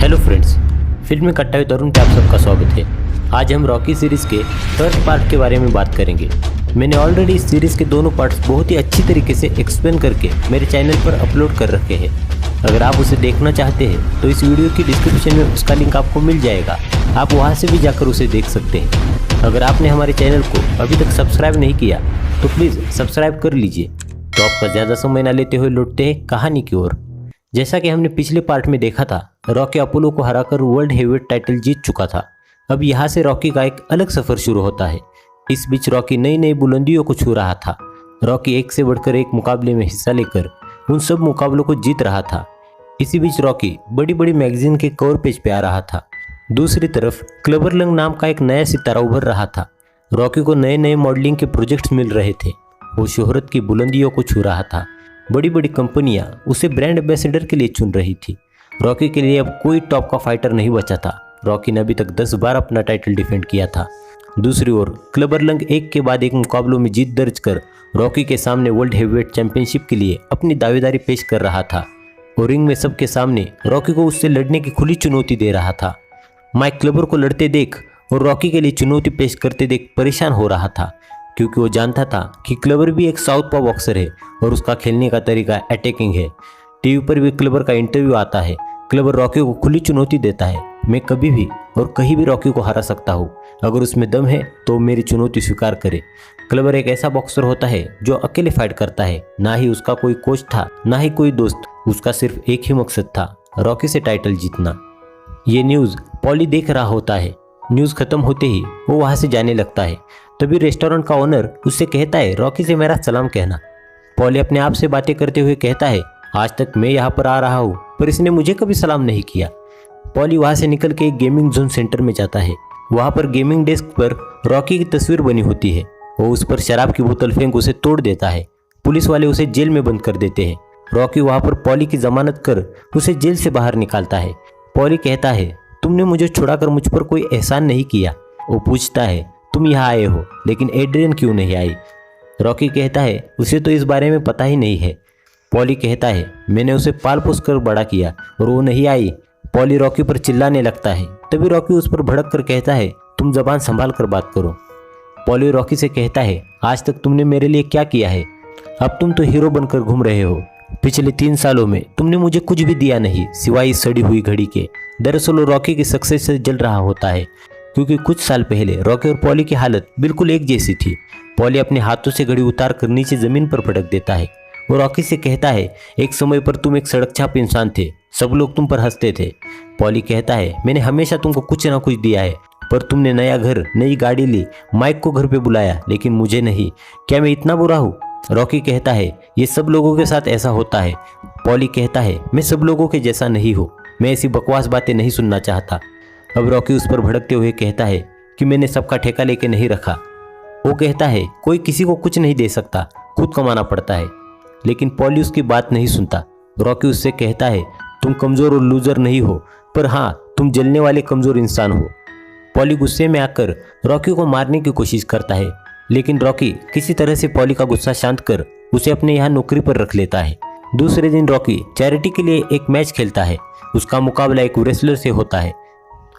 Hello friends, film कट्टा हुए तरुण पे आप सबका स्वागत है। आज हम रॉकी सीरीज़ के थर्ड पार्ट के बारे में बात करेंगे। मैंने ऑलरेडी इस सीरीज़ के दोनों पार्ट्स बहुत ही अच्छी तरीके से एक्सप्लेन करके मेरे चैनल पर अपलोड कर रखे हैं। अगर आप उसे देखना चाहते हैं तो इस वीडियो की डिस्क्रिप्शन में उसका लिंक आपको मिल जाएगा, आप वहाँ से भी जाकर उसे देख सकते हैं। अगर आपने हमारे चैनल को अभी तक सब्सक्राइब नहीं किया तो प्लीज़ सब्सक्राइब कर लीजिए। तो आपका ज़्यादा समय न लेते हुए लौटते हैं कहानी की ओर। जैसा कि हमने पिछले पार्ट में देखा था, रॉकी अपोलो को हराकर वर्ल्ड हेवीवेट टाइटल जीत चुका था। अब यहाँ से रॉकी का एक अलग सफर शुरू होता है। इस बीच रॉकी नई नई बुलंदियों को छू रहा था। रॉकी एक से बढ़कर एक मुकाबले में हिस्सा लेकर उन सब मुकाबलों को जीत रहा था। इसी बीच रॉकी बड़ी बड़ी मैगजीन के कवर पेज पे आ रहा था। दूसरी तरफ क्लबरलंग नाम का एक नया सितारा उभर रहा था। रॉकी को नए नए मॉडलिंग के प्रोजेक्ट्स मिल रहे थे। वो शोहरत की बुलंदियों को छू रहा था। बड़ी बड़ी कंपनियां उसे ब्रांड एम्बेसडर के लिए चुन रही थी। रॉकी के लिए अब कोई टॉप का फाइटर नहीं बचा था। रॉकी ने अभी तक 10 बार अपना टाइटल डिफेंड किया था। दूसरी ओर क्लबरलंग एक के बाद एक मुकाबलों में जीत दर्ज कर रॉकी के सामने वर्ल्ड हेवीवेट चैंपियनशिप के लिए अपनी दावेदारी पेश कर रहा था और रिंग में सबके सामने रॉकी को उससे लड़ने की खुली चुनौती दे रहा था। माइक क्लबर को लड़ते देख और रॉकी के लिए चुनौती पेश करते देख परेशान हो रहा था, क्योंकि वो जानता था कि क्लबर भी एक साउथपॉ बॉक्सर है और उसका खेलने का तरीका अटैकिंग है। टीवी पर भी क्लबर का इंटरव्यू आता है। क्लबर रॉकी को खुली चुनौती देता है, मैं कभी भी और कहीं भी रॉकी को हरा सकता हूँ, अगर उसमें दम है तो मेरी चुनौती स्वीकार करे। क्लबर एक ऐसा बॉक्सर होता है जो अकेले फाइट करता है। ना ही उसका कोई कोच था, ना ही कोई दोस्त। उसका सिर्फ एक ही मकसद था, रॉकी से टाइटल जीतना। ये न्यूज़ पॉली देख रहा होता है। न्यूज़ खत्म होते ही वो वहाँ से जाने लगता है। तभी रेस्टोरेंट का ओनर उससे कहता है, रॉकी से मेरा सलाम कहना। पॉली अपने आप से बातें करते हुए कहता है, आज तक मैं यहाँ पर आ रहा हूँ पर इसने मुझे कभी सलाम नहीं किया। पॉली वहाँ से निकल के एक गेमिंग जोन सेंटर में जाता है। वहाँ पर गेमिंग डेस्क पर रॉकी की तस्वीर बनी होती है। वो उस पर शराब की बोतल फेंक उसे तोड़ देता है। पुलिस वाले उसे जेल में बंद कर देते हैं। रॉकी वहाँ पर पॉली की जमानत कर उसे जेल से बाहर निकालता है। पॉली कहता है, तुमने मुझे छुड़ाकर मुझ पर कोई एहसान नहीं किया। वो पूछता है, तुम यहाँ आए हो लेकिन एड्रियन क्यों नहीं आई? रॉकी कहता है, उसे तो इस बारे में पता ही नहीं है। पॉली कहता है, मैंने उसे पाल पोस कर बड़ा किया और वो नहीं आई। पॉली रॉकी पर चिल्लाने लगता है। तभी रॉकी उस पर भड़क कर कहता है, तुम जबान संभाल कर बात करो। पॉली रॉकी से कहता है, आज तक तुमने मेरे लिए क्या किया है? अब तुम तो हीरो बनकर घूम रहे हो। पिछले 3 सालों में तुमने मुझे कुछ भी दिया नहीं सिवाय इस सड़ी हुई घड़ी के। दरअसल वो रॉकी की सक्सेस से जल रहा होता है, क्योंकि कुछ साल पहले रॉकी और पॉली की हालत बिल्कुल एक जैसी थी। पॉली अपने हाथों से घड़ी उतार कर नीचे जमीन पर पटक देता है। वो रॉकी से कहता है, एक समय पर तुम एक सड़क छाप इंसान थे, सब लोग तुम पर हंसते थे। पॉली कहता है, मैंने हमेशा तुमको कुछ ना कुछ दिया है, पर तुमने नया घर, नई गाड़ी ली, माइक को घर पे बुलाया, लेकिन मुझे नहीं। क्या मैं इतना बुरा हूँ? रॉकी कहता है, ये सब लोगों के साथ ऐसा होता है। पॉली कहता है, मैं सब लोगों के जैसा नहीं हूँ, मैं ऐसी बकवास बातें नहीं सुनना चाहता। अब रॉकी उस पर भड़कते हुए कहता है कि मैंने सबका ठेका लेके नहीं रखा। वो कहता है, कोई किसी को कुछ नहीं दे सकता, खुद कमाना पड़ता है। लेकिन पॉली उसकी बात नहीं सुनता। रॉकी उससे कहता है, तुम कमज़ोर और लूजर नहीं हो, पर हाँ तुम जलने वाले कमज़ोर इंसान हो। पॉली गुस्से में आकर रॉकी को मारने की कोशिश करता है, लेकिन रॉकी किसी तरह से पॉली का गुस्सा शांत कर उसे अपने यहाँ नौकरी पर रख लेता है। दूसरे दिन रॉकी चैरिटी के लिए एक मैच खेलता है। उसका मुकाबला एक रेसलर से होता है।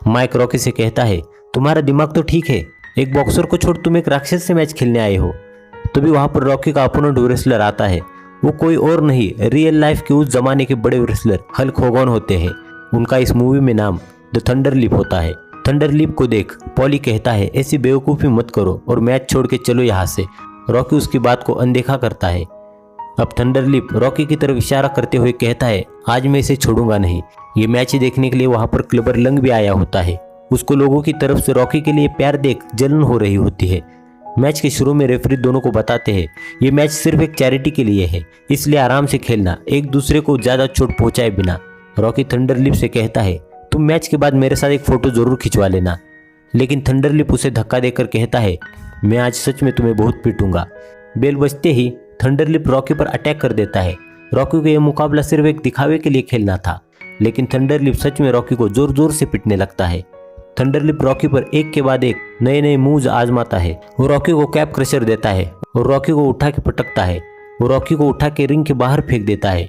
माइक रॉकी से कहता है, तुम्हारा दिमाग तो ठीक है, एक बॉक्सर को छोड़ तुम एक राक्षस से मैच खेलने आए हो। तभी वहाँ पर रॉकी का अपोनेंट रेसलर आता है। वो कोई और नहीं, रियल लाइफ के उस जमाने के बड़े रेसलर हल्क होगन होते हैं। उनका इस मूवी में नाम द थंडर लीप होता है। थंडर लीप को देख पॉली कहता है, ऐसी बेवकूफ़ी मत करो और मैच छोड़ के चलो यहाँ से। रॉकी उसकी बात को अनदेखा करता है। अब थंडर लीप रॉकी की तरफ इशारा करते हुए कहता है, आज मैं इसे छोड़ूंगा नहीं। ये मैच देखने के लिए वहाँ पर क्लबरलंग भी आया होता है। उसको लोगों की तरफ से रॉकी के लिए प्यार देख जलन हो रही होती है। मैच के शुरू में रेफरी दोनों को बताते हैं, ये मैच सिर्फ एक चैरिटी के लिए है, इसलिए आराम से खेलना, एक दूसरे को ज़्यादा चोट पहुँचाए बिना। रॉकी थंडर लीप से कहता है, तुम मैच के बाद मेरे साथ एक फ़ोटो ज़रूर खिंचवा लेना। लेकिन थंडर लीप उसे धक्का देकर कहता है, मैं आज सच में तुम्हें बहुत पीटूंगा। बेल बजते ही थंडर लीप रॉकी पर अटैक कर देता है। रॉकी को यह मुकाबला सिर्फ एक दिखावे के लिए खेलना था, लेकिन थंडर लीप सच में रॉकी को जोर जोर से पीटने लगता है। थंडर लीप रॉकी पर एक के बाद एक नए नए मूव्स आजमाता है। वो रॉकी को कैप क्रशर देता है और रॉकी को उठा के पटकता है। वो रॉकी को उठा के रिंग के बाहर फेंक देता है।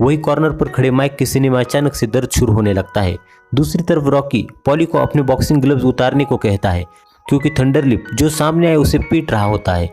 वही कॉर्नर पर खड़े माइक के सीने में अचानक से दर्द शुरू होने लगता है। दूसरी तरफ रॉकी पॉली को अपने बॉक्सिंग ग्लव्स उतारने को कहता है क्योंकि थंडरलिप जो सामने आए उसे पीट रहा होता है।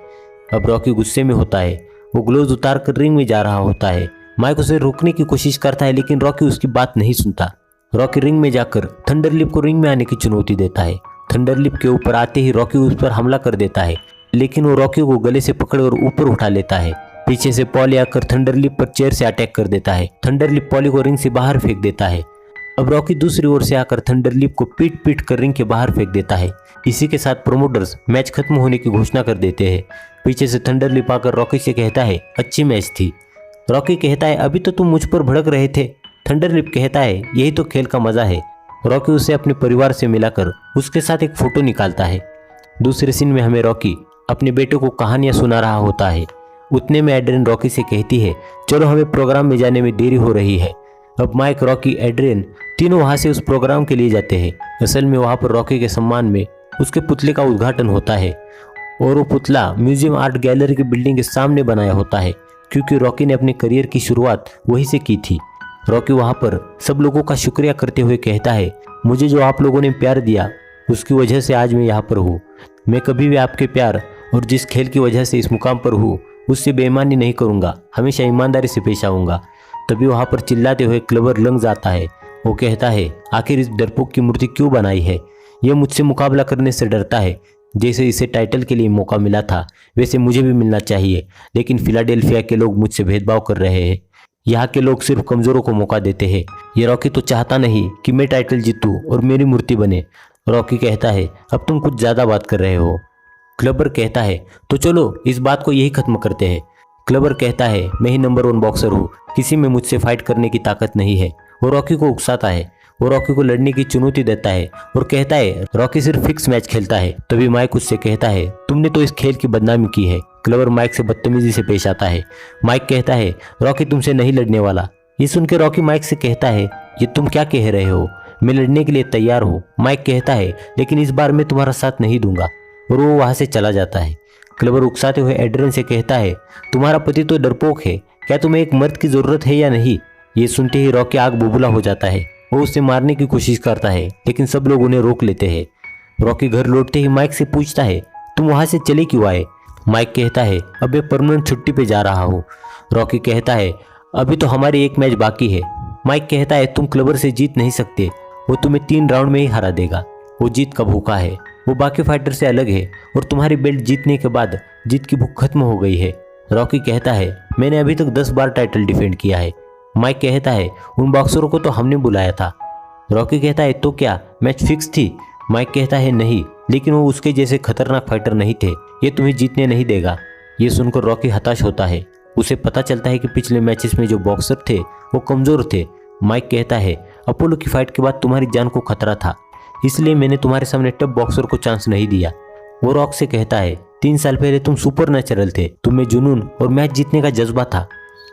अब रॉकी गुस्से में होता है, वो ग्लव्स उतार कर रिंग में जा रहा होता है। माइक उसे रोकने की कोशिश करता है लेकिन रॉकी उसकी बात नहीं सुनता। रॉकी रिंग में जाकर थंडरलिप को रिंग में आने की चुनौती देता है। थंडरलिप के ऊपर आते ही रॉकी उस पर हमला कर देता है लेकिन वो रॉकी को गले से पकड़कर ऊपर उठा लेता है। पीछे से पॉली आकर थंडरलिप पर चेयर से अटैक कर देता है। थंडरलिप पॉली को रिंग से बाहर फेंक देता है। अब रॉकी दूसरी ओर से आकर थंडरलिप को पीट पीट कर रिंग के बाहर फेंक देता है। इसी के साथ प्रोमोटर्स मैच खत्म होने की घोषणा कर देते हैं। पीछे से थंडरलिप आकर रॉकी से कहता है अच्छी मैच थी। रॉकी कहता है अभी तो तुम मुझ पर भड़क रहे थे। थंडरलिप कहता है यही तो खेल का मजा है। रॉकी उसे अपने परिवार से मिलाकर उसके साथ एक फोटो निकालता है। दूसरे सीन में हमें रॉकी अपने बेटे को कहानियां सुना रहा होता है। उतने में एड्रियन रॉकी से कहती है चलो हमें प्रोग्राम में जाने में देरी हो रही है। अब माइक, रॉकी, एड्रियन तीनों वहां से उस प्रोग्राम के लिए जाते हैं। असल में वहां पर रॉकी के सम्मान में उसके पुतले का उद्घाटन होता है और वो पुतला म्यूजियम आर्ट गैलरी की बिल्डिंग के सामने बनाया होता है क्योंकि रॉकी ने अपने करियर की शुरुआत वहीं से की थी। रॉकी वहां पर सब लोगों का शुक्रिया करते हुए कहता है मुझे जो आप लोगों ने प्यार दिया उसकी वजह से आज मैं यहाँ पर हूँ। मैं कभी भी आपके प्यार और जिस खेल की वजह से इस मुकाम पर हूँ उससे बेईमानी नहीं करूँगा, हमेशा ईमानदारी से पेश आऊँगा। तभी वहाँ पर चिल्लाते हुए क्लबर लंग जाता है। वो कहता है आखिर इस डरपोक की मूर्ति क्यों बनाई है? यह मुझसे मुकाबला करने से डरता है। जैसे इसे टाइटल के लिए मौका मिला था वैसे मुझे भी मिलना चाहिए, लेकिन फिलाडेल्फिया के लोग मुझसे भेदभाव कर रहे हैं। यहाँ के लोग सिर्फ कमजोरों को मौका देते हैं। ये रॉकी तो चाहता नहीं कि मैं टाइटल जीतूं और मेरी मूर्ति बने। रॉकी कहता है अब तुम कुछ ज़्यादा बात कर रहे हो। क्लबर कहता है तो चलो इस बात को यही खत्म करते हैं। क्लबर कहता है मैं ही नंबर 1 बॉक्सर हूँ, किसी में मुझसे फाइट करने की ताकत नहीं है। वो रॉकी को उकसाता है, वो रॉकी को लड़ने की चुनौती देता है और कहता है रॉकी सिर्फ फिक्स मैच खेलता है। तभी माइक उससे कहता है तुमने तो इस खेल की बदनामी की है। क्लबर माइक से बदतमीजी से पेश आता है। माइक कहता है रॉकी तुमसे नहीं लड़ने वाला। ये सुन के रॉकी माइक से कहता है ये तुम क्या कह रहे हो, मैं लड़ने के लिए तैयार हूँ। माइक कहता है लेकिन इस बार मैं तुम्हारा साथ नहीं दूंगा और वो वहां से चला जाता है। क्लबर उकसाते हुए एड्रियन से कहता है तुम्हारा पति तो डरपोक है, क्या तुम्हें एक मर्द की जरूरत है या नहीं? ये सुनते ही रॉकी आग बुबुला हो जाता है। वो उसे मारने की कोशिश करता है लेकिन सब लोग उन्हें रोक लेते हैं। रॉकी घर लौटते ही माइक से पूछता है तुम वहां से चले क्यों आए? माइक कहता है अब मैं परमानेंट छुट्टी पे जा रहा हूँ। रॉकी कहता है अभी तो हमारी एक मैच बाकी है। माइक कहता है तुम क्लबर से जीत नहीं सकते, वो तुम्हें 3 राउंड में ही हरा देगा। वो जीत का भूखा है, वो बाकी फाइटर से अलग है और तुम्हारी बेल्ट जीतने के बाद जीत की भूख खत्म हो गई है। रॉकी कहता है मैंने अभी तक 10 बार टाइटल डिफेंड किया है। माइक कहता है उन बॉक्सरों को तो हमने बुलाया था। रॉकी कहता है तो क्या मैच फिक्स थी? माइक कहता है नहीं, लेकिन वो उसके जैसे खतरनाक फाइटर नहीं थे, ये तुम्हें जीतने नहीं देगा। ये सुनकर रॉकी हताश होता है। उसे पता चलता है कि पिछले मैचेस में जो बॉक्सर थे वो कमजोर थे। माइक कहता है अपोलो की फाइट के बाद तुम्हारी जान को खतरा था, इसलिए मैंने तुम्हारे सामने टफ बॉक्सर को चांस नहीं दिया। वो रॉक से कहता है 3 साल पहले तुम सुपर नेचुरल थे, तुम्हें जुनून और मैच जीतने का जज्बा था।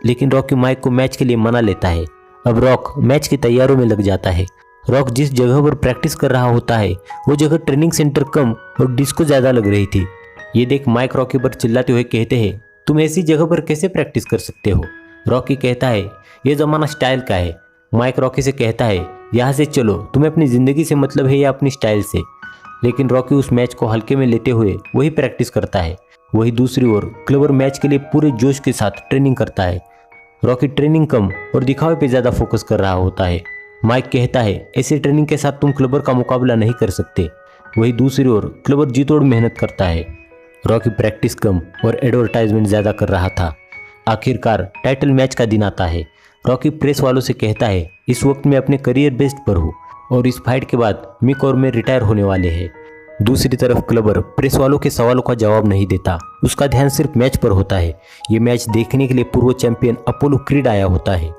लेकिन रॉकी माइक को मैच के लिए मना लेता है। अब रॉक मैच की तैयारियों में लग जाता है। रॉक जिस जगह पर प्रैक्टिस कर रहा होता है वो जगह ट्रेनिंग सेंटर कम और डिस्को ज्यादा लग रही थी। ये देख माइक रॉकी पर चिल्लाते हुए कहते हैं तुम ऐसी जगह पर कैसे प्रैक्टिस कर सकते हो? रॉकी कहता है ये जमाना स्टाइल का है। माइक रॉकी से कहता है यहाँ से चलो, तुम्हें अपनी जिंदगी से मतलब है या अपनी स्टाइल से? लेकिन रॉकी उस मैच को हल्के में लेते हुए वही प्रैक्टिस करता है। वही दूसरी ओर क्लबर मैच के लिए पूरे जोश के साथ ट्रेनिंग करता है। रॉकी ट्रेनिंग कम और दिखावे पे ज्यादा फोकस कर रहा होता है। माइक कहता है ऐसी ट्रेनिंग के साथ तुम क्लबर का मुकाबला नहीं कर सकते। वही दूसरी ओर क्लबर जी तोड़ मेहनत करता है। रॉकी प्रैक्टिस कम और एडवर्टाइजमेंट ज्यादा कर रहा था। आखिरकार टाइटल मैच का दिन आता है। रॉकी प्रेस वालों से कहता है इस वक्त मैं अपने करियर बेस्ट पर हूँ और इस फाइट के बाद मिक और मैं रिटायर होने वाले हैं। दूसरी तरफ क्लबर प्रेस वालों के सवालों का जवाब नहीं देता, उसका ध्यान सिर्फ मैच पर होता है। ये मैच देखने के लिए पूर्व चैंपियन अपोलो क्रीड आया होता है।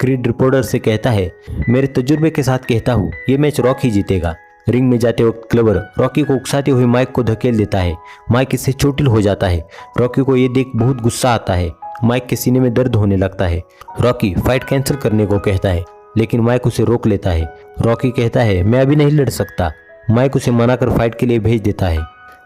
क्रीड रिपोर्टर से कहता है मेरे तजुर्बे के साथ कहता हूँ ये मैच रॉक ही जीतेगा। रिंग में जाते वक्त क्लबर रॉकी को उकसाते हुए माइक को धकेल देता है। माइक इससे चोटिल हो जाता है। रॉकी को ये देख बहुत गुस्सा आता है। माइक के सीने में दर्द होने लगता है। रॉकी फाइट कैंसिल करने को कहता है लेकिन माइक उसे रोक लेता है। रॉकी कहता है मैं अभी नहीं लड़ सकता। माइक उसे मनाकर फाइट के लिए भेज देता है।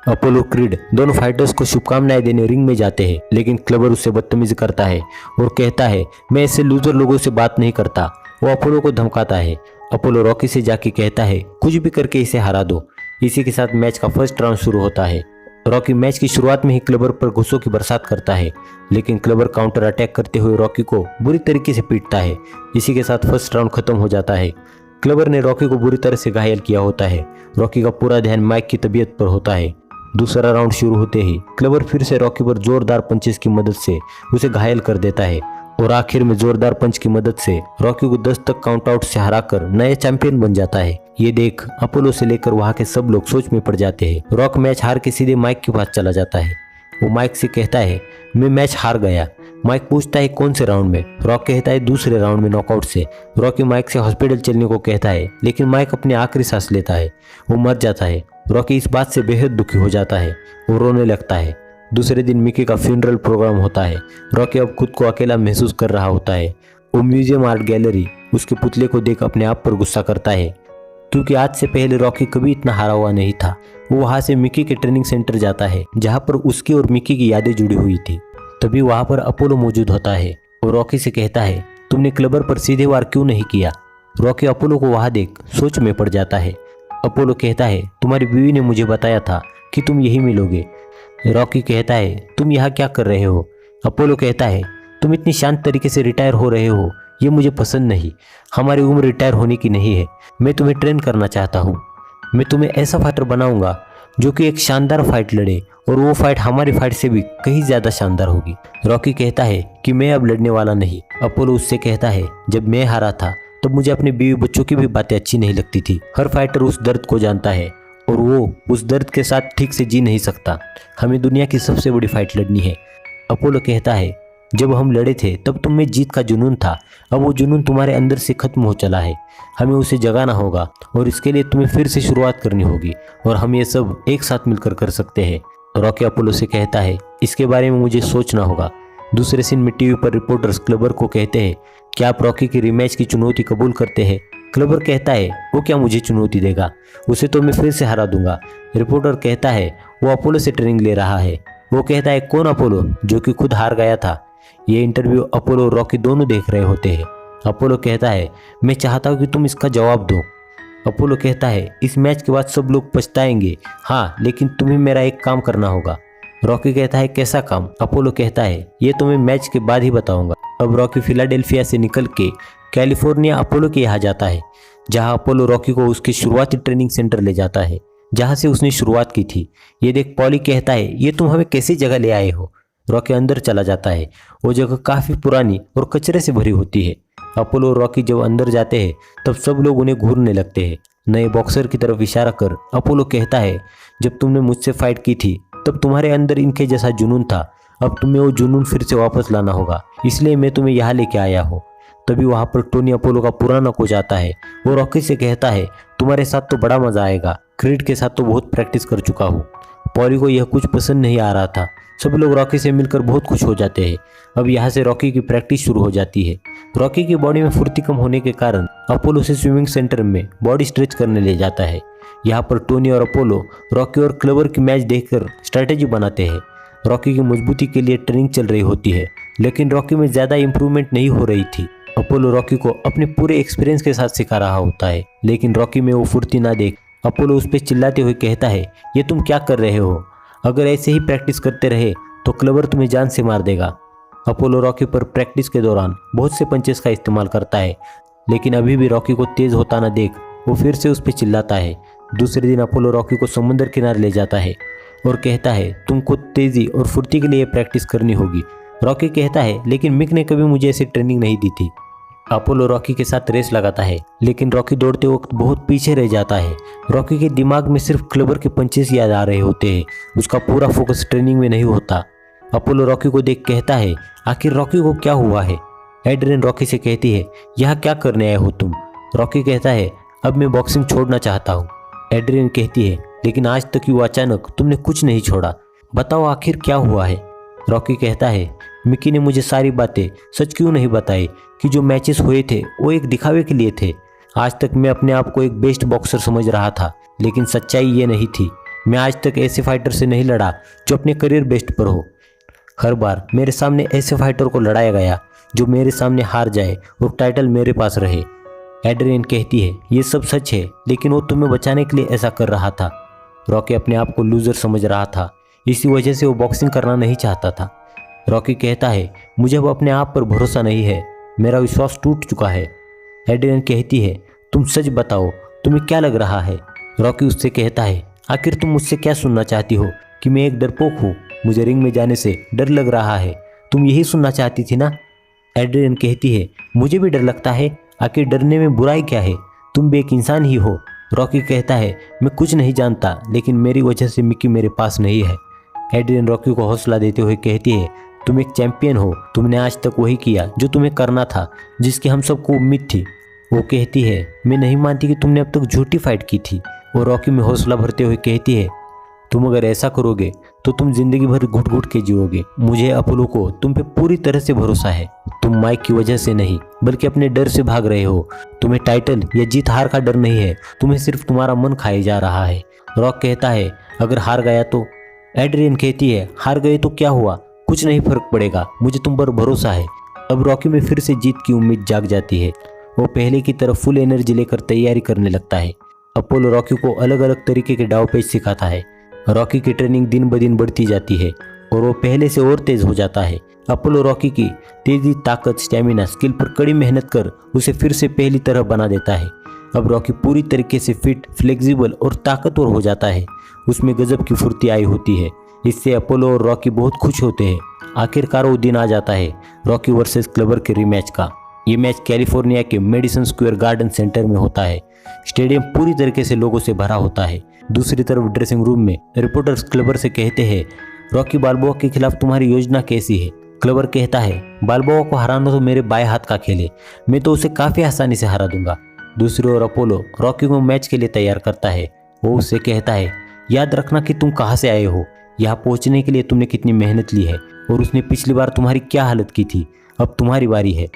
अपोलो क्रीड दोनों फाइटर्स को शुभकामनाएं देने रिंग में जाते हैं, लेकिन क्लबर उससे बदतमीजी करता है और कहता है मैं ऐसे लूजर लोगों से बात नहीं करता। वो अपोलो को धमकाता है। अपोलो रॉकी से जाके कहता है कुछ भी करके इसे हरा दो। इसी के साथ मैच का फर्स्ट राउंड शुरू होता है। रॉकी मैच की शुरुआत में ही क्लबर पर गुस्सों की बरसात करता है, लेकिन क्लबर काउंटर अटैक करते हुए रॉकी को बुरी तरीके से पीटता है। इसी के साथ फर्स्ट राउंड खत्म हो जाता है। क्लबर ने रॉकी को बुरी तरह से घायल किया होता है। रॉकी का पूरा ध्यान माइक की तबीयत पर होता है। दूसरा राउंड शुरू होते ही क्लबर फिर से रॉकी पर जोरदार पंचेस की मदद से उसे घायल कर देता है और आखिर में जोरदार पंच की मदद से रॉकी को 10 तक काउंट आउट से हराकर नया चैंपियन बन जाता है। ये देख अपोलो से लेकर वहां के सब लोग सोच में पड़ जाते हैं। रॉक मैच हार के सीधे माइक के पास चला जाता है। वो माइक से कहता है मैं मैच हार गया। माइक पूछता है कौन से राउंड में? रॉक कहता है दूसरे राउंड में नॉकआउट से। रॉकी माइक से हॉस्पिटल चलने को कहता है, लेकिन माइक अपनी आखिरी सांस लेता है। वो मर जाता है। रॉकी इस बात से बेहद दुखी हो जाता है। वो रोने लगता है। दूसरे दिन मिकी का फ्यूनरल प्रोग्राम होता है। रॉकी अब खुद को अकेला महसूस कर रहा होता है। वो म्यूजियम आर्ट गैलरी उसके पुतले को देख अपने आप पर गुस्सा करता है, क्योंकि आज से पहले रॉकी कभी इतना हारा हुआ नहीं था। वो वहाँ से मिकी के ट्रेनिंग सेंटर जाता है, जहाँ पर उसकी और मिकी की यादें जुड़ी हुई थी। तभी वहाँ पर अपोलो मौजूद होता है। वो रॉकी से कहता है तुमने क्लबर पर सीधे वार क्यों नहीं किया? रॉकी अपोलो को वहाँ देख सोच में पड़ जाता है। अपोलो कहता है तुम्हारी बीवी ने मुझे बताया था कि तुम यही मिलोगे। रॉकी कहता है तुम यहाँ क्या कर रहे हो? अपोलो कहता है तुम इतनी शांत तरीके से रिटायर हो रहे हो, ये मुझे पसंद नहीं। हमारी उम्र रिटायर होने की नहीं है। मैं तुम्हें ट्रेन करना चाहता हूँ। मैं तुम्हें ऐसा फाइटर बनाऊंगा जो कि एक शानदार फाइट लड़े, और वो फाइट हमारी फाइट से भी कहीं ज़्यादा शानदार होगी। रॉकी कहता है कि मैं अब लड़ने वाला नहीं। अपोलो उससे कहता है जब मैं हारा था तब मुझे अपने बीवी बच्चों की भी बातें अच्छी नहीं लगती थी। हर फाइटर उस दर्द को जानता है और वो उस दर्द के साथ ठीक से जी नहीं सकता। हमें दुनिया की सबसे बड़ी फाइट लड़नी है। अपोलो कहता है जब हम लड़े थे तब तुम में जीत का जुनून था, अब वो जुनून तुम्हारे अंदर से खत्म हो चला है। हमें उसे जगाना होगा और इसके लिए तुम्हें फिर से शुरुआत करनी होगी, और हम ये सब एक साथ मिलकर कर सकते हैं। रॉकी अपोलो से कहता है इसके बारे में मुझे सोचना होगा। दूसरे सीन में टीवी पर रिपोर्टर्स क्लबर को कहते हैं क्या आप रॉकी की रिमैच की चुनौती कबूल करते हैं? क्लबर कहता है वो क्या मुझे चुनौती देगा, उसे तो मैं फिर से हरा दूंगा। रिपोर्टर कहता है वो अपोलो से ट्रेनिंग ले रहा है। वो कहता है कौन अपोलो, जो कि खुद हार गया था? ये इंटरव्यू अपोलो और रॉकी दोनों देख रहे होते हैं। अपोलो कहता है मैं चाहता हूँ कि तुम इसका जवाब दो। अपोलो कहता है इस मैच के बाद सब लोग पछताएंगे, हाँ, लेकिन तुम्हें मेरा एक काम करना होगा। रॉकी कहता है कैसा काम? अपोलो कहता है ये तुम्हें मैच के बाद ही बताऊंगा। अब रॉकी फिलाडेल्फिया से निकल के कैलिफोर्निया अपोलो के यहाँ जाता है, जहाँ अपोलो रॉकी को उसके शुरुआती ट्रेनिंग सेंटर ले जाता है, जहाँ से उसने शुरुआत की थी। ये देख पॉली कहता है ये तुम हमें कैसी जगह ले आए हो? रॉकी अंदर चला जाता है। वो जगह काफ़ी पुरानी और कचरे से भरी होती है। अपोलो और रॉकी जब अंदर जाते हैं तब सब लोग उन्हें घूरने लगते हैं। नए बॉक्सर की तरफ इशारा कर अपोलो कहता है जब तुमने मुझसे फाइट की थी तब तुम्हारे अंदर इनके जैसा जुनून था। अब तुम्हें वो जुनून फिर से वापस लाना होगा, इसलिए मैं तुम्हें यहाँ लेके आया हूँ। तभी वहाँ पर टोनी अपोलो का पुराना कोच आता है। वो रॉकी से कहता है तुम्हारे साथ तो बड़ा मजा आएगा, क्रीड के साथ तो बहुत प्रैक्टिस कर चुका हूँ। पॉली को यह कुछ पसंद नहीं आ रहा था। सब लोग रॉकी से मिलकर बहुत खुश हो जाते हैं। अब यहाँ से रॉकी की प्रैक्टिस शुरू हो जाती है। रॉकी की बॉडी में फुर्ती कम होने के कारण अपोलो से स्विमिंग सेंटर में बॉडी स्ट्रेच करने ले जाता है। यहाँ पर टोनी और अपोलो रॉकी और क्लबर की मैच देखकर स्ट्रैटेजी बनाते हैं। रॉकी की मजबूती के लिए ट्रेनिंग चल रही होती है, लेकिन रॉकी में ज़्यादा इंप्रूवमेंट नहीं हो रही थी। अपोलो रॉकी को अपने पूरे एक्सपीरियंस के साथ सिखा रहा होता है, लेकिन रॉकी में वो फुर्ती ना देख अपोलो उस पर चिल्लाते हुए कहता है ये तुम क्या कर रहे हो? अगर ऐसे ही प्रैक्टिस करते रहे तो क्लबर तुम्हें जान से मार देगा। अपोलो रॉकी पर प्रैक्टिस के दौरान बहुत से पंचेस का इस्तेमाल करता है, लेकिन अभी भी रॉकी को तेज होता न देख वो फिर से उस पर चिल्लाता है। दूसरे दिन अपोलो रॉकी को समुद्र किनारे ले जाता है और कहता है तुमको तेजी और फुर्ती के लिए प्रैक्टिस करनी होगी। रॉकी कहता है लेकिन मिक ने कभी मुझे ऐसी ट्रेनिंग नहीं दी थी। अपोलो रॉकी के साथ रेस लगाता है, लेकिन रॉकी दौड़ते वक्त बहुत पीछे रह जाता है। रॉकी के दिमाग में सिर्फ क्लबर के पंचेस याद आ रहे होते हैं, उसका पूरा फोकस ट्रेनिंग में नहीं होता। अपोलो रॉकी को देख कहता है आखिर रॉकी को क्या हुआ है? एड्रियन रॉकी से कहती है यहाँ क्या करने आए हो तुम? रॉकी कहता है अब मैं बॉक्सिंग छोड़ना चाहता हूँ। एड्रियन कहती है लेकिन आज तक यूँ अचानक तुमने कुछ नहीं छोड़ा, बताओ आखिर क्या हुआ है? रॉकी कहता है मिकी ने मुझे सारी बातें सच क्यों नहीं बताई कि जो मैचेस हुए थे वो एक दिखावे के लिए थे। आज तक मैं अपने आप को एक बेस्ट बॉक्सर समझ रहा था, लेकिन सच्चाई ये नहीं थी। मैं आज तक ऐसे फाइटर से नहीं लड़ा जो अपने करियर बेस्ट पर हो। हर बार मेरे सामने ऐसे फाइटर को लड़ाया गया जो मेरे सामने हार जाए और टाइटल मेरे पास रहे। एड्रियन कहती है, ये सब सच है, लेकिन वो तुम्हें बचाने के लिए ऐसा कर रहा था। रॉकी अपने आप को लूजर समझ रहा था, इसी वजह से वो बॉक्सिंग करना नहीं चाहता था। रॉकी कहता है, मुझे अब अपने आप पर भरोसा नहीं है, मेरा विश्वास टूट चुका है। एड्रियन कहती है, तुम सच बताओ, तुम्हें क्या लग रहा है? रॉकी उससे कहता है, आखिर तुम मुझसे क्या सुनना चाहती हो कि मैं एक डरपोक हूँ, मुझे रिंग में जाने से डर लग रहा है, तुम यही सुनना चाहती थी ना? एड्रियन कहती है, मुझे भी डर लगता है, आखिर डरने में बुराई क्या है, तुम भी एक इंसान ही हो। रॉकी कहता है, मैं कुछ नहीं जानता, लेकिन मेरी वजह से मिकी मेरे पास नहीं है। एड्रियन रॉकी को हौसला देते हुए कहती है, तुम एक चैंपियन हो, तुमने आज तक वही किया जो तुम्हें करना था, जिसकी हम सबको उम्मीद थी। वो कहती है, मैं नहीं मानती कि तुमने अब तक झूठी फाइट की थी। और रॉकी में हौसला भरते हुए कहती है, तुम अगर ऐसा करोगे तो तुम जिंदगी भर घुट घुट के जियोगे। मुझे अपोलो को तुम पे पूरी तरह से भरोसा है। तुम माइक की वजह से नहीं, बल्कि अपने डर से भाग रहे हो। तुम्हें टाइटल या जीत हार का डर नहीं है, तुम्हें सिर्फ तुम्हारा मन खाए जा रहा है। रॉक कहता है, अगर हार गया तो? एड्रियन कहती है, हार गए तो क्या हुआ, कुछ नहीं फर्क पड़ेगा, मुझे तुम पर भरोसा है। अब रॉकी में फिर से जीत की उम्मीद जाग जाती है। वो पहले की तरफ फुल एनर्जी लेकर तैयारी करने लगता है। अपोलो रॉकी को अलग अलग तरीके के दाव पेच सिखाता है। रॉकी की ट्रेनिंग दिन ब दिन बढ़ती जाती है और वो पहले से और तेज हो जाता है। अपोलो रॉकी की तेजी, ताकत, स्टेमिना, स्किल पर कड़ी मेहनत कर उसे फिर से पहली तरह बना देता है। अब रॉकी पूरी तरीके से फिट, फ्लेक्सिबल और ताकतवर हो जाता है। उसमें गजब की फुर्ती आई होती है। इससे अपोलो और रॉकी बहुत खुश होते हैं। आखिरकार वो दिन आ जाता है रॉकी वर्सेस क्लबर के रीमैच का। ये मैच कैलिफोर्निया के मेडिसन स्क्वायर गार्डन सेंटर में होता है। स्टेडियम पूरी तरीके से लोगों से भरा होता है। दूसरी तरफ ड्रेसिंग रूम में रिपोर्टर्स क्लबर से कहते हैं, रॉकी बाल्बोआ के खिलाफ तुम्हारी योजना कैसी है? क्लबर कहता है, बाल्बोआ को हराना तो मेरे बाएं हाथ का खेल है, मैं तो उसे काफ़ी आसानी से हरा दूंगा। दूसरी ओर अपोलो रॉकी को मैच के लिए तैयार करता है। वो उससे कहता है, याद रखना कि तुम कहाँ से आए हो, यहाँ पहुँचने के लिए तुमने कितनी मेहनत ली है और उसने पिछली बार तुम्हारी क्या हालत की थी, अब तुम्हारी बारी है।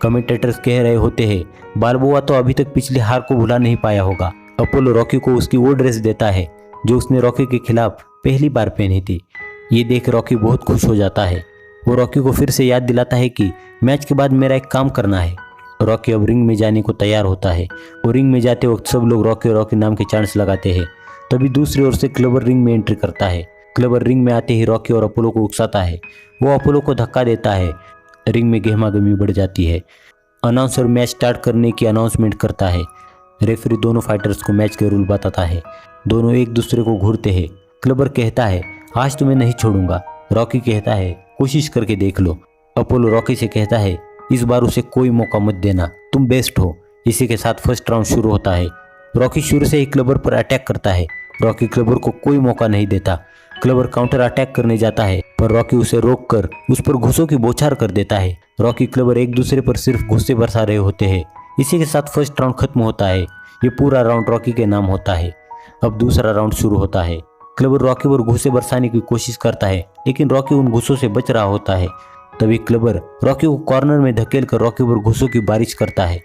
कमेंटेटर्स कह रहे होते हैं, बाल्बोआ तो अभी तक पिछली हार को भुला नहीं पाया होगा। अपोलो रॉकी को उसकी वो ड्रेस देता है जो उसने रॉकी के खिलाफ पहली बार पहनी थी। ये देख रॉकी बहुत खुश हो जाता है। वो रॉकी को फिर से याद दिलाता है कि मैच के बाद मेरा एक काम करना है। रॉकी अब रिंग में जाने को तैयार होता है और रिंग में जाते वक्त सब लोग रॉकी रॉकी नाम के चांट्स लगाते हैं। तभी दूसरी ओर से क्लबर रिंग में एंट्री करता है। क्लबर रिंग में आते ही रॉकी और अपोलो को उकसाता है। वो अपोलो को धक्का देता है। रिंग में गहमागहमी बढ़ जाती है। अनाउंसर मैच स्टार्ट करने की अनाउंसमेंट करता है। रेफरी दोनों फाइटर्स को मैच के रूल बताता है। दोनों एक दूसरे को घूरते हैं। क्लबर कहता है, आज तुम्हें नहीं छोड़ूंगा। रॉकी कहता है, कोशिश करके देख लो। अपोलो रॉकी से कहता है, इस बार उसे कोई मौका मत देना, तुम बेस्ट हो। इसी के साथ फर्स्ट राउंड शुरू होता है। रॉकी शुरू से ही क्लबर पर अटैक करता है। रॉकी क्लबर को कोई मौका नहीं देता। क्लबर काउंटर अटैक करने जाता है, पर रॉकी उसे रोककर उस पर घुसों की बौछार कर देता है। रॉकी क्लबर एक दूसरे पर सिर्फ घुस्से बरसा रहे होते हैं। इसी के साथ फर्स्ट राउंड खत्म होता है। ये पूरा राउंड रॉकी के नाम होता है। अब दूसरा राउंड शुरू होता है। क्लबर रॉकी पर घुसे बरसाने की कोशिश करता है, लेकिन रॉकी उन घुसों से बच रहा होता है। तभी क्लबर रॉकी को कॉर्नर में धकेल कर रॉकी पर घुसों की बारिश करता है।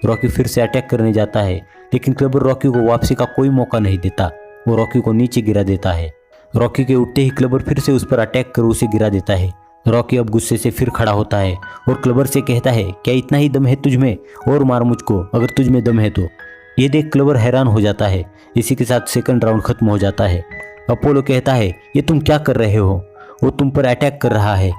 रॉकी फिर से अटैक करने जाता है, लेकिन क्लबर रॉकी को वापसी का कोई मौका नहीं देता। वो रॉकी को नीचे गिरा देता है। रॉकी के उठते ही क्लबर फिर से उस पर अटैक कर उसे गिरा देता है। रॉकी अब गुस्से से फिर खड़ा होता है और क्लबर से कहता है, क्या इतना ही दम है तुझमें? और मार मुझको अगर तुझमें दम है तो। ये देख क्लबर हैरान हो जाता है। इसी के साथ सेकंड राउंड खत्म हो जाता है। अपोलो कहता है, ये तुम क्या कर रहे हो? वो तुम पर अटैक कर रहा है।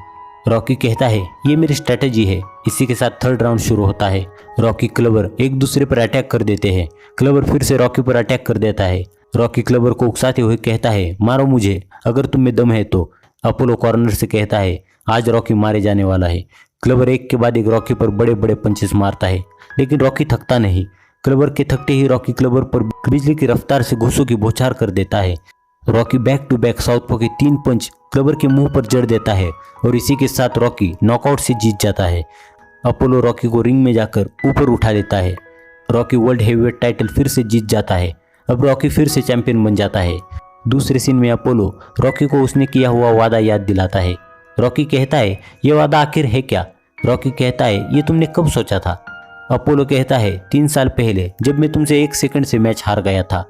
रॉकी कहता है, ये मेरी स्ट्रेटेजी है। इसी के साथ थर्ड राउंड शुरू होता है। रॉकी क्लबर एक दूसरे पर अटैक कर देते हैं। क्लबर फिर से रॉकी पर अटैक कर देता है। रॉकी क्लबर को उकसाते हुए कहता है, मारो मुझे अगर तुम में दम है तो। अपोलो कॉर्नर से कहता है, आज रॉकी मारे जाने वाला है। क्लबर एक के बाद एक रॉकी पर बड़े बड़े पंचेस मारता है, लेकिन रॉकी थकता नहीं। क्लबर के थकते ही रॉकी क्लबर पर बिजली की रफ्तार से घुसों की बौछार कर देता है। Rocky back to back southpaw के 3 पंच क्लबर के मुंह पर जड़ देता है और इसी के साथ रॉकी नॉकआउट से जीत जाता है। अपोलो रॉकी को रिंग में जाकर ऊपर उठा देता है। रॉकी वर्ल्ड हेवीवेट टाइटल फिर से जीत जाता है। अब रॉकी फिर से चैंपियन बन जाता है। दूसरे सीन में अपोलो रॉकी को उसने किया हुआ वादा याद दिलाता है। रॉकी कहता है, ये वादा आखिर है क्या? रॉकी कहता है, ये तुमने कब सोचा था? अपोलो कहता है, 3 साल पहले जब मैं तुमसे 1 सेकंड से मैच हार गया था।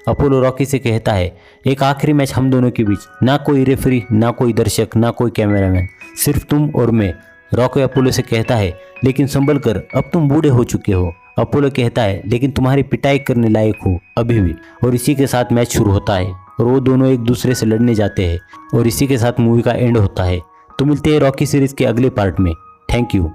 अपोलो रॉकी से कहता है, एक आखिरी मैच हम दोनों के बीच, ना कोई रेफरी, ना कोई दर्शक, ना कोई कैमरामैन, सिर्फ तुम और मैं। रॉकी अपोलो से कहता है, लेकिन संभल कर, अब तुम बूढ़े हो चुके हो। अपोलो कहता है, लेकिन तुम्हारी पिटाई करने लायक हो अभी भी। और इसी के साथ मैच शुरू होता है और वो दोनों एक दूसरे से लड़ने जाते हैं और इसी के साथ मूवी का एंड होता है। तो मिलते हैं रॉकी सीरीज के अगले पार्ट में। Thank you.